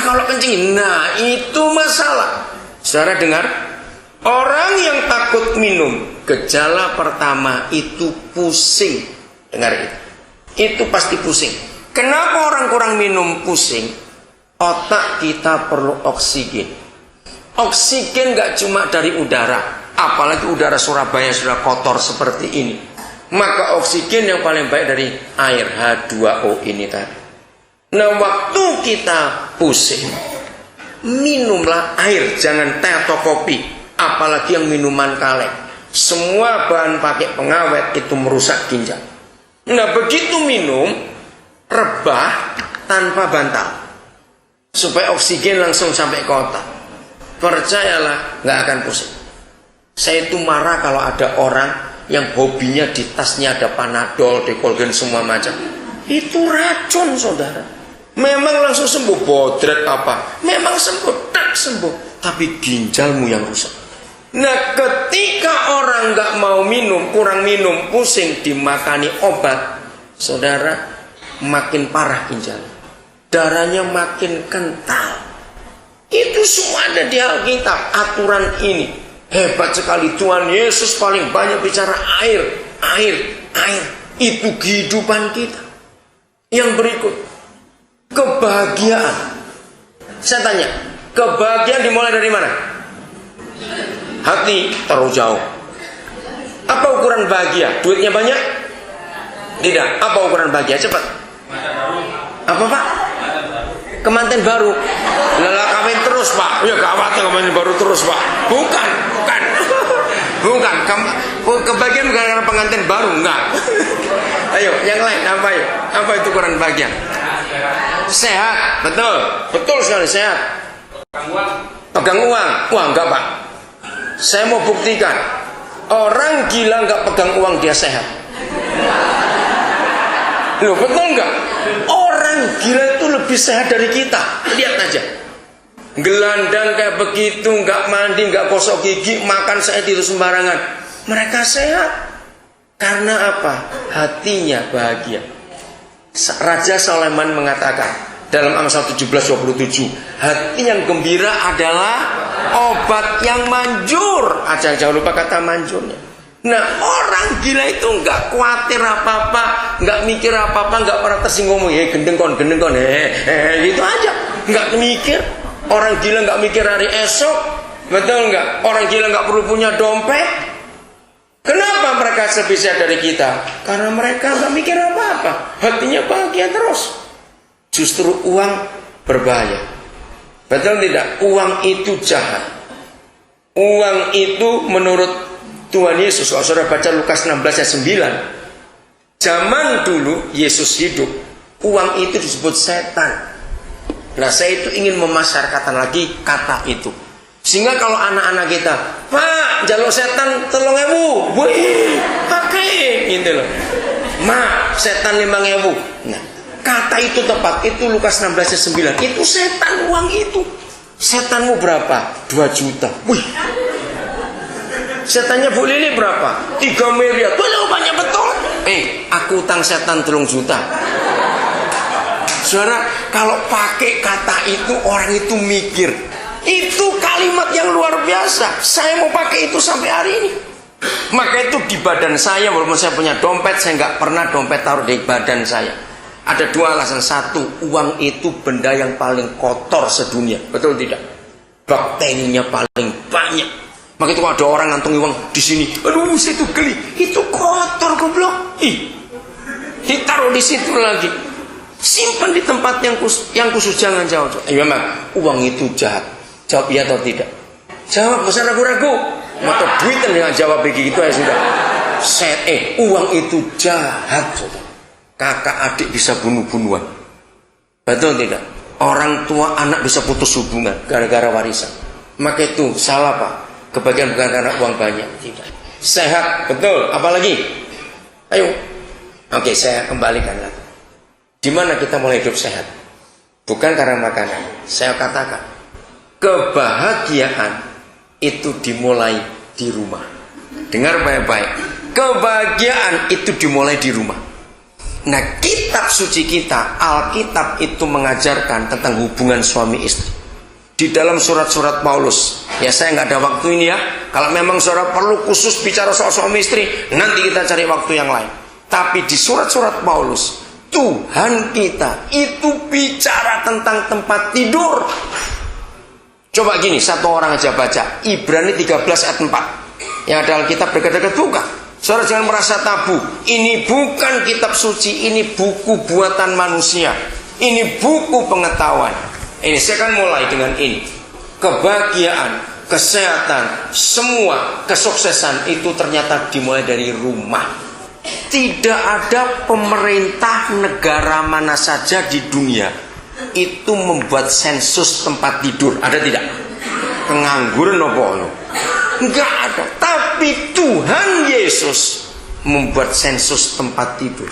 kalau kencing, nah itu masalah. Saudara dengar, orang yang takut minum, gejala pertama itu pusing. Dengar itu pasti pusing. Kenapa orang kurang minum pusing? Otak kita perlu oksigen. Oksigen gak cuma dari udara, apalagi udara Surabaya sudah kotor seperti ini. Maka oksigen yang paling baik dari air, H2O ini tadi. Nah, waktu kita pusing, minumlah air, jangan teh atau kopi, apalagi yang minuman kaleng. Semua bahan pakai pengawet itu merusak ginjal. Nah, begitu minum, rebah tanpa bantal, supaya oksigen langsung sampai ke otak. Percayalah, nggak akan pusing. Saya itu marah kalau ada orang yang hobinya di tasnya ada Panadol, Dekolgen, semua macam. Itu racun, saudara. Memang langsung sembuh, bodret apa? Memang sembuh, tak sembuh. Tapi ginjalmu yang rusak. Nah, ketika orang nggak mau minum, kurang minum, pusing, dimakani obat, saudara, makin parah ginjal. Darahnya makin kental. Itu semua ada di Alkitab, aturan ini. Hebat sekali, Tuhan Yesus paling banyak bicara air, air, air. Itu kehidupan kita. Yang berikut, kebahagiaan. Saya tanya, kebahagiaan dimulai dari mana? Hati terlalu jauh. Apa ukuran bahagia? Duitnya banyak? Tidak. Apa ukuran bahagia? Cepat. Apa, Pak? Kemanten baru. Lala kawin terus, Pak. Ya gawat kemanten baru terus, Pak. Bukan. Bukan. Kebahagiaan bukan karena pengantin baru, enggak. Ayo, yang lain apa yuk? Apa itu ukuran bahagia? Sehat, betul. Betul sekali sehat. Pegang uang. Wah, enggak, Pak. Saya mau buktikan. Orang gila enggak pegang uang dia sehat. Loh, betul enggak? Orang gila itu lebih sehat dari kita. Lihat aja. Gelandang kayak begitu, enggak mandi, enggak gosok gigi, makan saya tidur sembarangan. Mereka sehat. Karena apa? Hatinya bahagia. Raja Sulaiman mengatakan dalam Amsal 17:27, hati yang gembira adalah obat yang manjur. Jangan lupa kata manjurnya. Nah, orang gila itu nggak khawatir apa-apa, nggak mikir apa-apa, nggak pernah tersinggung. Gendeng kon, gitu aja, nggak mikir. Orang gila nggak mikir hari esok, betul nggak? Orang gila nggak perlu punya dompet. Kenapa mereka lebih sehat dari kita? Karena mereka nggak mikir apa-apa, hatinya bahagia terus. Justru uang berbahaya, betul tidak? Uang itu jahat. Uang itu menurut Tuhan Yesus, kalau saudara baca Lukas 16 ayat 9, zaman dulu Yesus hidup, uang itu disebut setan. Nah, saya itu ingin memasarkan lagi kata itu, sehingga kalau anak-anak kita, Pak, jalur setan 3.000, wih, pakai, gitu loh. Mak, setan 5.000. Nah, kata itu tepat, itu Lukas 16 ayat 9, itu setan uang itu. Setanmu berapa? 2 juta. Wih. Setannya Bu Lili berapa? 3 miliar. Waduh, banyak betul. Aku utang setan 3 juta. Saudara, kalau pakai kata itu, orang itu mikir. Itu kalimat yang luar biasa. Saya mau pakai itu sampai hari ini. Maka itu di badan saya, walaupun saya punya dompet, saya nggak pernah dompet taruh di badan saya. Ada 2 alasan. 1, uang itu benda yang paling kotor sedunia. Betul tidak? Bakterinya paling banyak. Maka itu ada orang ngantongi uang di sini, aduh, situ geli, itu kotor goblok. Ditaruh di situ lagi. Simpan di tempat yang khusus, jangan jauh. Memang uang itu jahat. Jawab iya atau tidak? Jawab, gak usah ragu-ragu. Mata duitan dengan jawab begitu ya sudah. Uang itu jahat. Kakak adik bisa bunuh-bunuhan. Betul tidak? Orang tua anak bisa putus hubungan gara-gara warisan. Maka itu salah, Pak. Kebahagiaan bukan karena uang banyak, tidak. Sehat, betul. Apalagi? Ayo. Oke, saya kembalikan lagi. Di mana kita mulai hidup sehat? Bukan karena makanan. Saya katakan, kebahagiaan itu dimulai di rumah. Dengar baik-baik. Kebahagiaan itu dimulai di rumah. Nah, kitab suci kita, Alkitab itu mengajarkan tentang hubungan suami istri. Di dalam surat-surat Paulus, ya saya nggak ada waktu ini ya. Kalau memang saudara perlu khusus bicara soal suami istri, nanti kita cari waktu yang lain. Tapi di surat-surat Paulus, Tuhan kita itu bicara tentang tempat tidur. Coba gini, satu orang aja baca Ibrani 13 ayat 4. Yang ada Alkitab dekat-dekat buka. Saudara jangan merasa tabu. Ini bukan kitab suci, ini buku buatan manusia. Ini buku pengetahuan. Ini saya akan mulai dengan ini. Kebahagiaan, kesehatan, semua kesuksesan itu ternyata dimulai dari rumah. Tidak ada pemerintah negara mana saja di dunia itu membuat sensus tempat tidur. Ada tidak? Pengangguran apa? Enggak ada. Tapi Tuhan Yesus membuat sensus tempat tidur.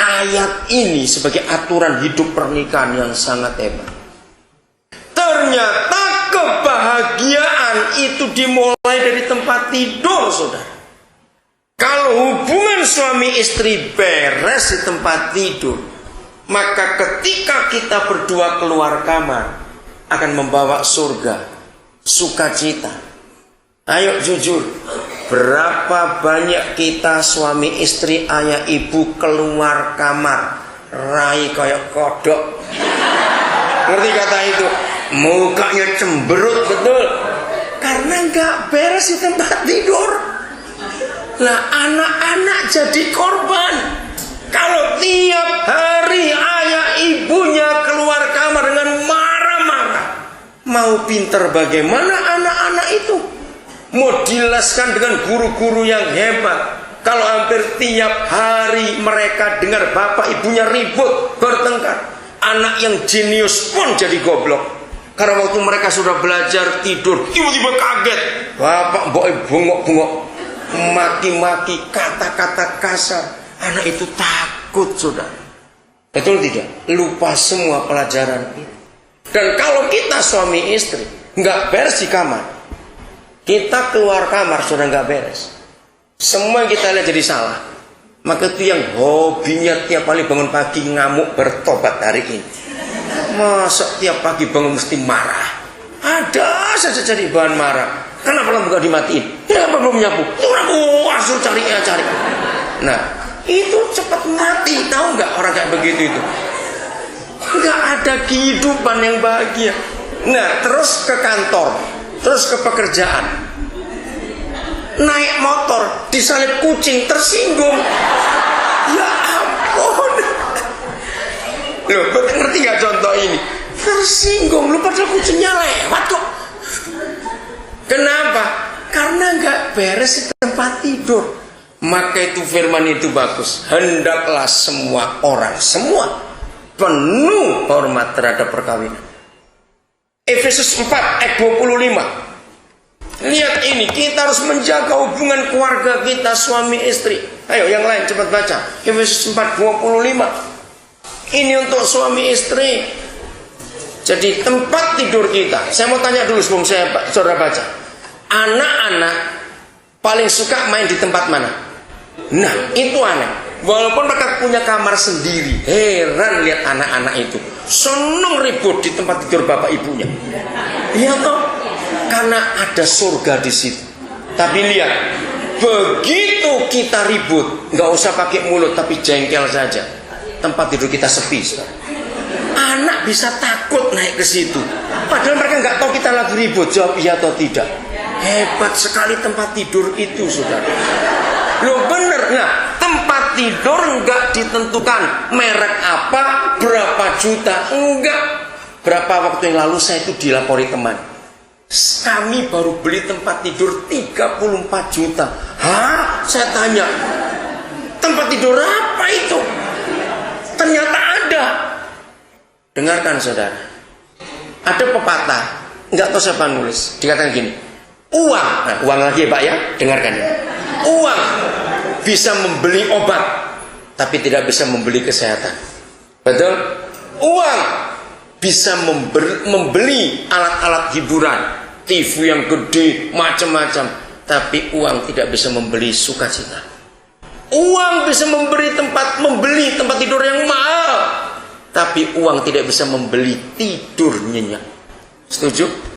Ayat ini sebagai aturan hidup pernikahan yang sangat hebat. Ternyata kebahagiaan itu dimulai dari tempat tidur, saudara. Kalau hubungan suami istri beres di tempat tidur, maka ketika kita berdua keluar kamar akan membawa surga, sukacita. Ayo jujur, berapa banyak kita suami istri, ayah ibu keluar kamar rai kayak kodok. Ngerti kata itu? Mukanya cemberut betul. Karena nggak beres di tempat tidur. Lah anak-anak jadi korban. Kalau tiap hari ayah ibunya keluar kamar dengan marah-marah, mau pinter bagaimana anak-anak itu? Mau dijelaskan dengan guru-guru yang hebat. Kalau hampir tiap hari mereka dengar bapak ibunya ribut, bertengkar, anak yang jenius pun jadi goblok. Karena waktu mereka sudah belajar tidur, tiba-tiba kaget, bapak mbok bengok-bengok, maki-maki, kata-kata kasar. Anak itu takut, saudara. Betul tidak? Lupa semua pelajaran itu. Dan kalau kita suami istri nggak beres di kamar, kita keluar kamar sudah nggak beres, semua yang kita lihat jadi salah. Maka itu yang hobinya tiap kali bangun pagi ngamuk bertobat hari ini. Masa tiap pagi bangun mesti marah? Ada saja jadi bahan marah. Kenapa lampu gak dimatiin? Kenapa belum nyapu? Aku asal cari. Nah, itu cepat mati. Tahu nggak orang kayak begitu itu? Nggak ada kehidupan yang bahagia. Nah, terus ke kantor, terus ke pekerjaan, naik motor disalip kucing, tersinggung. Ya ampun. Loh, ngerti gak contoh ini? Tersinggung, lu padahal kucingnya lewat kok. Kenapa? Karena gak beres di tempat tidur. Maka itu firman itu bagus. Hendaklah semua orang, semua penuh hormat terhadap perkawinan. Efesus 4 ayat 25. Lihat ini, kita harus menjaga hubungan keluarga kita suami istri. Ayo yang lain cepat baca. Efesus 4:25. Ini untuk suami istri. Jadi tempat tidur kita. Saya mau tanya dulu sebelum saudara baca. Anak-anak paling suka main di tempat mana? Nah, itu aneh. Walaupun mereka punya kamar sendiri, heran lihat anak-anak itu seneng ribut di tempat tidur bapak ibunya. Iya toh? Karena ada surga di situ. Tapi lihat, begitu kita ribut, nggak usah pakai mulut tapi jengkel saja, tempat tidur kita sepi. Anak bisa takut naik ke situ. Padahal mereka nggak tahu kita lagi ribut. Jawab iya atau tidak. Hebat sekali tempat tidur itu, saudara. Loh bener. Nah, tempat tidur nggak ditentukan merek apa, berapa juta. Enggak. Berapa waktu yang lalu saya itu dilapori teman. Kami baru beli tempat tidur 34 juta. Hah? Saya tanya, tempat tidur apa itu? Ternyata ada. Dengarkan saudara. Ada pepatah, nggak tahu siapa nulis. Dikatakan gini, uang, nah, uang lagi ya Pak ya. Dengarkan ini. Uang bisa membeli obat, tapi tidak bisa membeli kesehatan. Betul? Uang bisa membeli alat-alat hiburan, TV yang gede, macam-macam, tapi uang tidak bisa membeli sukacita. Uang bisa membeli tempat tidur yang mahal, tapi uang tidak bisa membeli tidur nyenyak. Setuju?